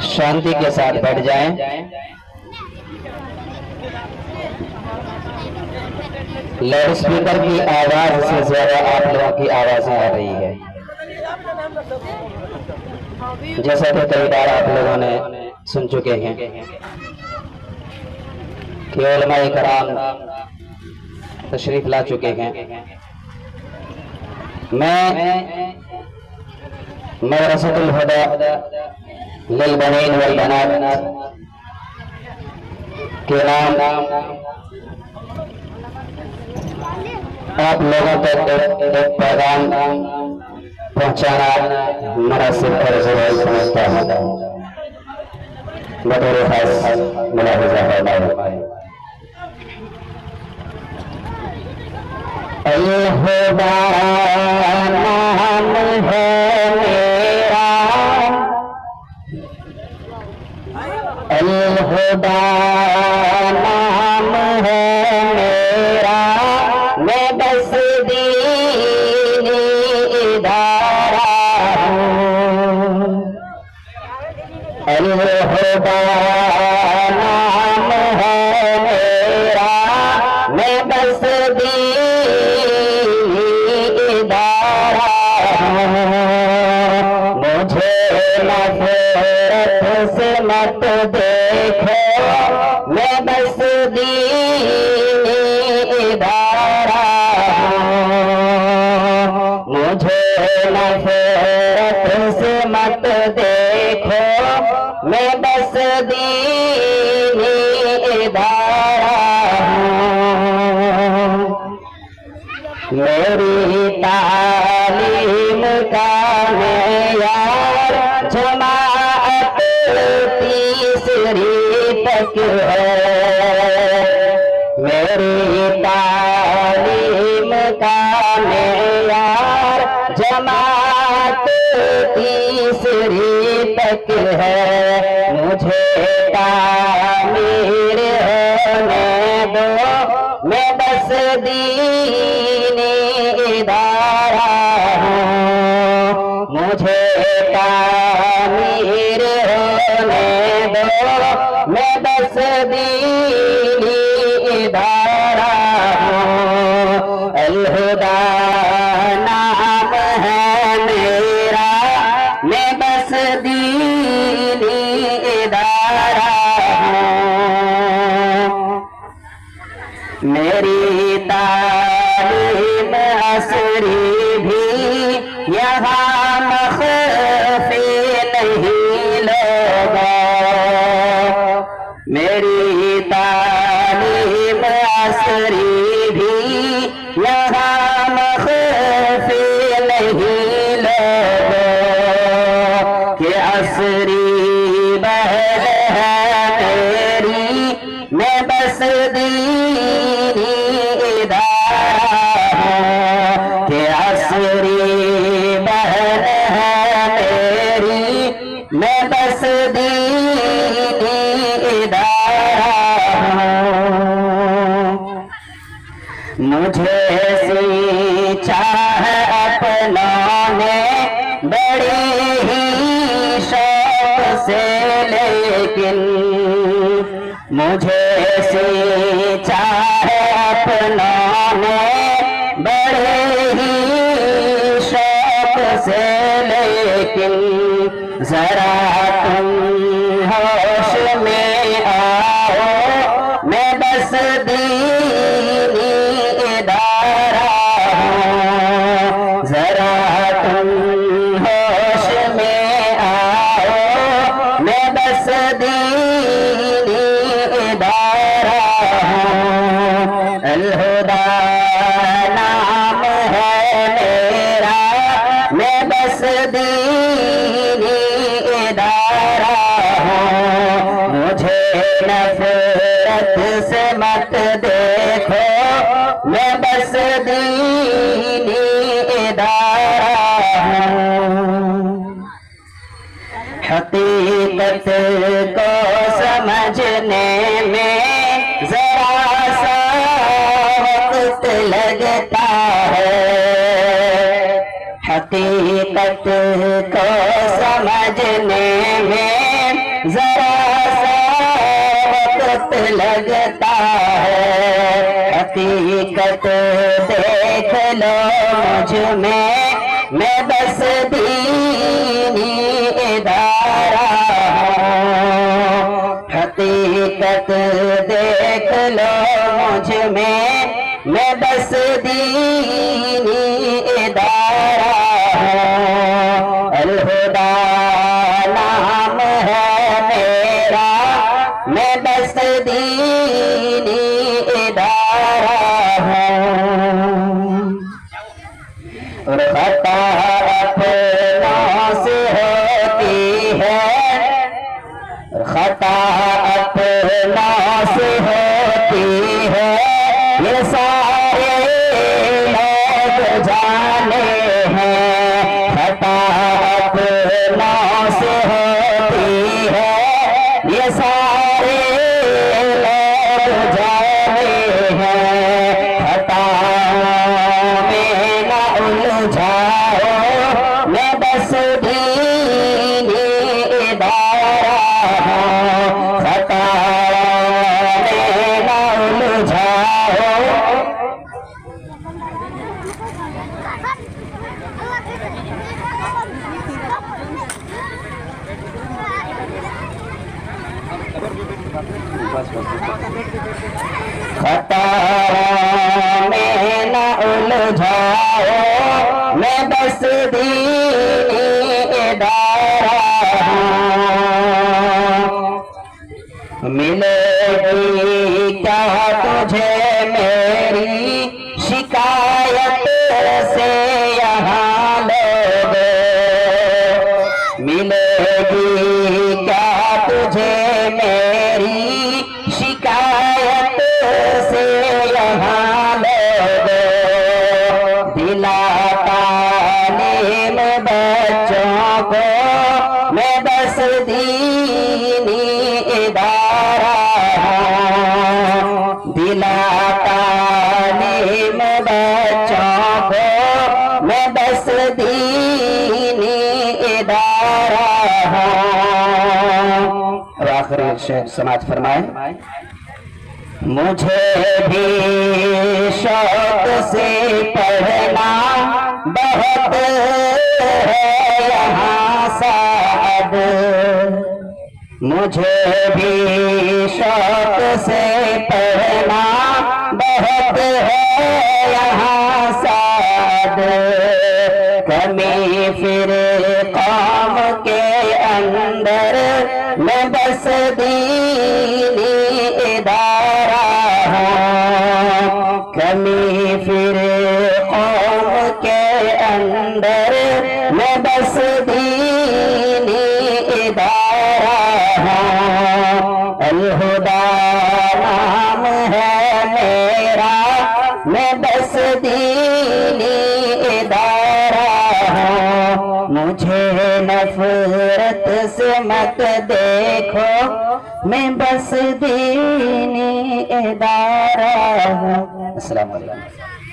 शांति के साथ बैठ जाएं। लाउड स्पीकर की आवाज से ज्यादा आप लोगों की आवाजें आ रही है। जैसा कि कई बार आप लोगों ने सुन चुके हैं कि उलमाए कराम तशरीफ ला चुके हैं। मैं मदरसतुल हुदा लिल बनीन वल बनात के नाम आप लोगों तक एक पैगाम पहुंचाना मुनासिब फर्ज समझता हूं। बतौर खास मुलाहिजा फरमाएं। अल हुदा नाम है मेरा, अल हुदा नाम है मेरा, मैं बस दीनी इदारा हूँ। अल हुदा नाम है मेरा, मैं बस दीनी इदारा हूँ। मुझे नफरत से मत देखो, मैं बस दीनी इदारा हूँ। मुझे नफरत से मत देखो, मैं बस दीनी इदारा हूँ। मेरी तालीम का मेयार जमाअत तीसरी तक है। मेरी तालीम का मेयार जमाअत तीसरी तक है। मुझे तामीर होने दो, मैं बस दीनी इदारा हूँ। मुझे तामीर होने दो, मैं बस दीनी इदारा हूँ। अल हुदा नाम है मेरा, मैं बस दीनी इदारा हूँ। मेरी तालीम असरी भी यहाँ मख़फ़ी नहीं लोगों। मेरी तालीम असरी भी यहाँ मख़फ़ी नहीं लोगों। कि असरी बहन है मेरी, मैं बस दीनी इदारा हूँ। कि असरी बहन है मेरी, मैं बस दीनी इदारा हूँ। मुझे सींचा है अपनों ने बड़ी ही शौक से, लेकिन मुझे सींचा है अपनों ने बड़े ही शौक से, लेकिन जरा तुम होश में आओ, मैं बस दीनी इदारा हूँ। जरा तुम होश में आओ, मैं बस दीनी इदारा हूँ। अल हुदा नाम है मेरा, मैं बस दीनी इदारा हूँ। मुझे नफरत से मत देखो, मैं बस दीनी इदारा हूँ। हकीकत को समझने में जरा सा वक्त लगता है। हकीकत को समझ समझने में जरा सा वक्त लगता है। हकीकत देख लो मुझ में, मैं बस दीनी इदारा हूँ। हकीकत देख लो मुझ में, मैं बस दीनी इदारा हूँ। अल-हुदा नाम है मेरा, मैं बस दीनी इदारा हूँ। और खता अपनों से होती है, खता अपनों से होती है, ये सारे लोग जाने हैं। खता अपनों से होती है, ये सारे लोग जाने हैं। खताओं में न उलझाओ, मैं बस दीनी इदारा हूँ। खताओं में न उलझाओ, खताओं में न उलझाओ, मैं बस दीनी इदारा हूँ। मिलेगी क्या तुझे मेरी शिकायत से यहाँ लोगों, मिलेगी क्या तुझे मेरी शिकायत से यहाँ लोगों। दिला तालीम बच्चों को, मैं बस दीनी इदारा हूँ। दिला तालीम बच्चों को, मैं बस दीनी इदारा हूँ। और आखिरी शेर समाज फरमाए। मुझे भी शौक से पढ़ना बहुत है यहाँ साद, मुझे भी शौक से पढ़ना बहुत है यहाँ साद। कमी फिर कौम के अंदर, मैं बस दीनी इदारा हूँ। कमी फिर कौम के अंदर, मैं बस दीनी इदारा हूँ। अल-हुदा नाम है मेरा, मैं बस दीनी इदारा हूँ। मुझे नफरत से मत देखो, मैं बस दीनी इदारा हूँ। अस्सलाम वालेकुम।